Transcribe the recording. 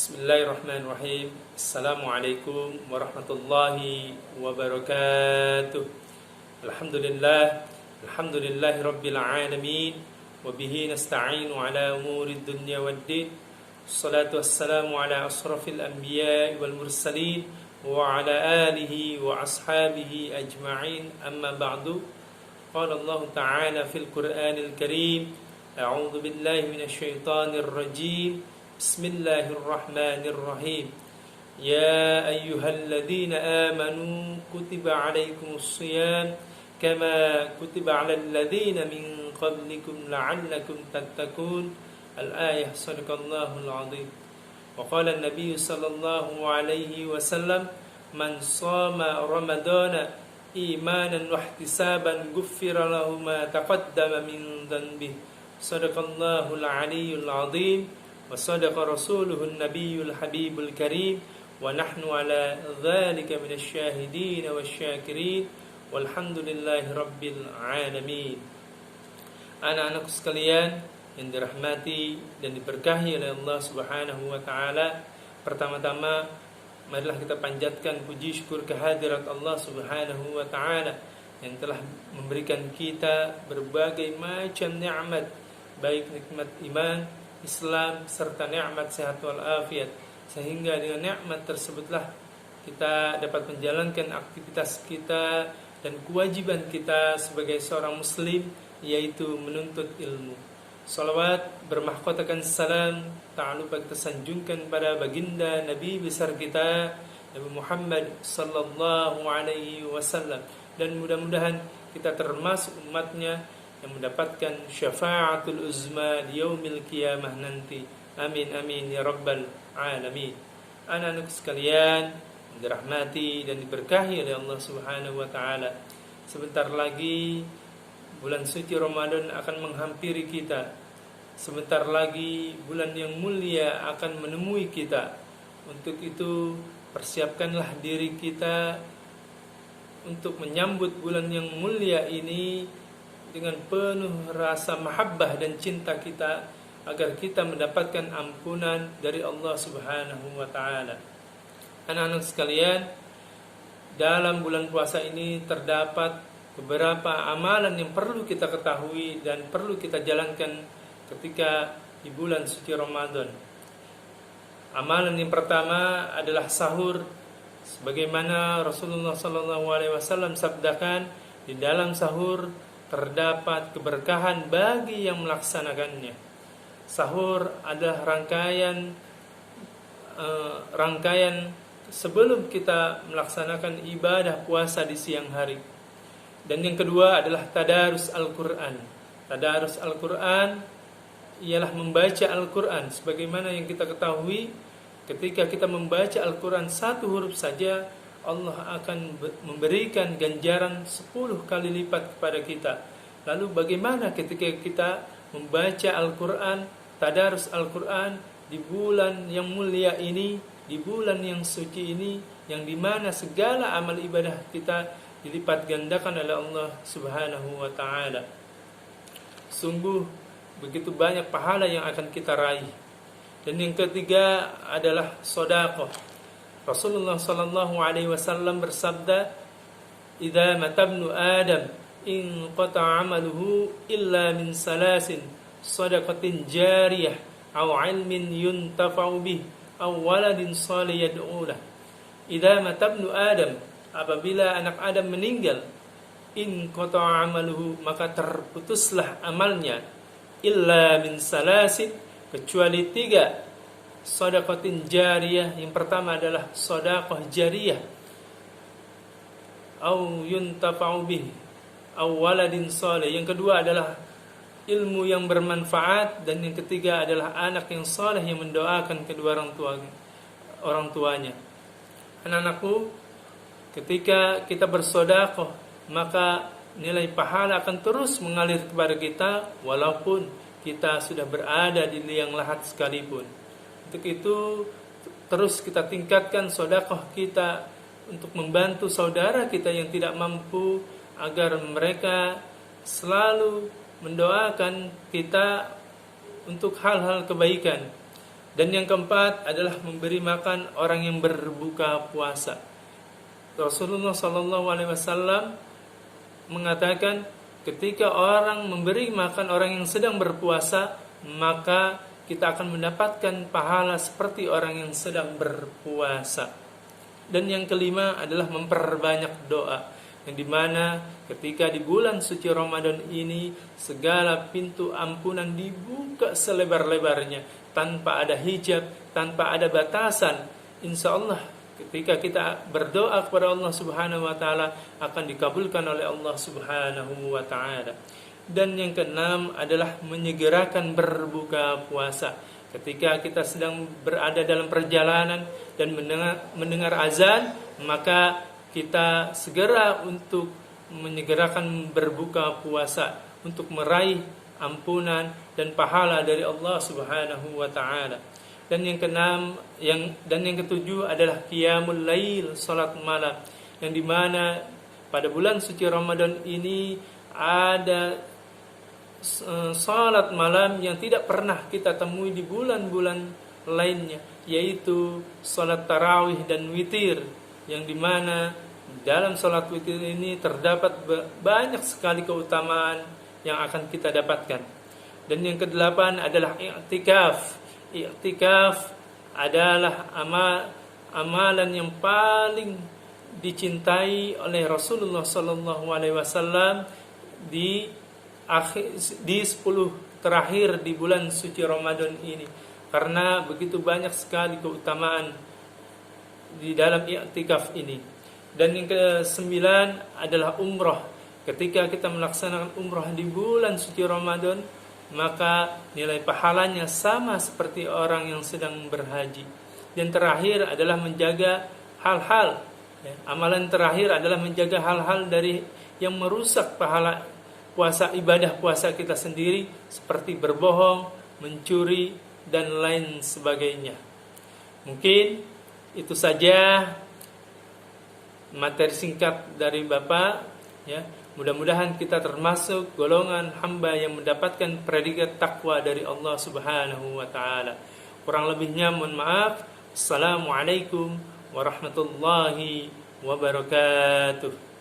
Bismillahirrahmanirrahim. Assalamualaikum warahmatullahi wabarakatuh. Alhamdulillah. Alhamdulillahi rabbil alamin. Wabihi nasta'inu ala umuri dunya waddin. Assalatu wassalamu ala asrafil anbiya wal mursalin wa ala alihi wa ashabihi ajma'in. Amma ba'du. Qala Allah ta'ala fil Qur'anil Karim. A'udzu billahi minasy syaithanir rajim. Bismillahirrahmanirrahim. Ya ayyuhalladzina amanu kutiba alaikumus shiyam kama kutiba alal ladzina min qablikum la'allakum tattaqun. Al-ayah. Shadaqallahul azim. Wa qala an-nabiy sallallahu alaihi wasallam man shama ramadana imanan wa ihtisaban ghuffira lahu ma taqaddama min dhanbihi. Shadaqallahul aliyyul azim. Wa sadaqa rasuluhun nabiyyul habibul karim. Wa nahnu ala dhalika minasy syahidin wasyakirin. Walhamdulillahi rabbil alamin. Anak-anakku sekalian yang dirahmati dan diberkahi oleh Allah Subhanahu wa taala, pertama-tama marilah kita panjatkan puji syukur kehadirat Allah Subhanahu wa taala yang telah memberikan kita berbagai macam nikmat, baik nikmat iman, Islam serta nikmat sehat wal afiat, sehingga dengan nikmat tersebutlah kita dapat menjalankan aktivitas kita dan kewajiban kita sebagai seorang muslim, yaitu menuntut ilmu. Salawat bermahkotakan salam tak lupa kita sanjungkan pada baginda Nabi besar kita Nabi Muhammad sallallahu alaihi wasallam, dan mudah-mudahan kita termasuk umatnya yang mendapatkan syafaatul uzma di yaumil qiyamah nanti. Amin amin ya rabbal alamin. Anak-anak sekalian dirahmati dan diberkahi oleh Allah Subhanahu wa taala, sebentar lagi bulan suci Ramadan akan menghampiri kita. Sebentar lagi bulan yang mulia akan menemui kita. Untuk itu persiapkanlah diri kita untuk menyambut bulan yang mulia ini dengan penuh rasa mahabbah dan cinta kita, agar kita mendapatkan ampunan dari Allah Subhanahu wa taala. Anak-anak sekalian, dalam bulan puasa ini terdapat beberapa amalan yang perlu kita ketahui dan perlu kita jalankan ketika di bulan suci Ramadan. Amalan yang pertama adalah sahur, sebagaimana Rasulullah SAW sabdakan, di dalam sahur terdapat keberkahan bagi yang melaksanakannya. Sahur adalah rangkaian sebelum kita melaksanakan ibadah puasa di siang hari. Dan yang kedua adalah tadarus Al-Quran. Tadarus Al-Quran ialah membaca Al-Quran. Sebagaimana yang kita ketahui, ketika kita membaca Al-Quran satu huruf saja, Allah akan memberikan ganjaran 10 kali lipat kepada kita. Lalu bagaimana ketika kita membaca Al-Quran, tadarus Al-Quran di bulan yang mulia ini, di bulan yang suci ini, yang dimana segala amal ibadah kita dilipat gandakan oleh Allah Subhanahu wa ta'ala. Sungguh begitu banyak pahala yang akan kita raih. Dan yang ketiga adalah sedekah. Rasulullah sallallahu alaihi wasallam bersabda, "Idza matabnu Adam in qata'a 'amaluhu illa min salasin, shadaqatin jariyah aw 'ilmin yuntafa'u bih aw waladin shalih yad'u lah." Idza matabnu Adam, apabila anak Adam meninggal, in qata'a 'amaluhu, maka terputuslah amalnya, illa min salasin, kecuali 3. Shadaqatin jariyah, yang pertama adalah sedekah jariyah, au yuntafa'u bih, au waladin saleh, yang kedua adalah ilmu yang bermanfaat, dan yang ketiga adalah anak yang saleh yang mendoakan kedua orang tuanya. Anak-anakku, ketika kita bersedekah, maka nilai pahala akan terus mengalir kepada kita walaupun kita sudah berada di liang lahat sekalipun. Untuk itu terus kita tingkatkan sedekah kita untuk membantu saudara kita yang tidak mampu, agar mereka selalu mendoakan kita untuk hal-hal kebaikan. Dan yang keempat adalah memberi makan orang yang berbuka puasa. Rasulullah SAW mengatakan, ketika orang memberi makan orang yang sedang berpuasa, maka kita akan mendapatkan pahala seperti orang yang sedang berpuasa. Dan yang kelima adalah memperbanyak doa, yang dimana ketika di bulan suci Ramadan ini segala pintu ampunan dibuka selebar-lebarnya, tanpa ada hijab, tanpa ada batasan. Insya Allah ketika kita berdoa kepada Allah Subhanahu wa Ta'ala akan dikabulkan oleh Allah Subhanahu wa Ta'ala. Dan yang keenam adalah menyegerakan berbuka puasa. Ketika kita sedang berada dalam perjalanan dan mendengar azan, maka kita segera untuk menyegerakan berbuka puasa untuk meraih ampunan dan pahala dari Allah Subhanahu wa Ta'ala. Dan yang keenam, yang ketujuh adalah qiyamul lail, salat malam, yang dimana pada bulan suci Ramadan ini ada salat malam yang tidak pernah kita temui di bulan-bulan lainnya, yaitu salat tarawih dan witir, yang dimana dalam salat witir ini terdapat banyak sekali keutamaan yang akan kita dapatkan. Dan yang kedelapan adalah i'tikaf. I'tikaf adalah amalan yang paling dicintai oleh Rasulullah SAW di 10 terakhir di bulan suci Ramadan ini, karena begitu banyak sekali keutamaan di dalam i'tikaf ini. Dan yang ke-9 adalah umrah. Ketika kita melaksanakan umrah di bulan suci Ramadan, maka nilai pahalanya sama seperti orang yang sedang berhaji. Dan terakhir adalah menjaga hal-hal, amalan terakhir adalah menjaga hal-hal dari yang merusak pahala puasa, ibadah puasa kita sendiri, seperti berbohong, mencuri, dan lain sebagainya. Mungkin itu saja materi singkat dari Bapak, ya. Mudah-mudahan kita termasuk golongan hamba yang mendapatkan predikat takwa dari Allah Subhanahu wa Ta'ala. Kurang lebihnya mohon maaf. Assalamualaikum warahmatullahi wabarakatuh.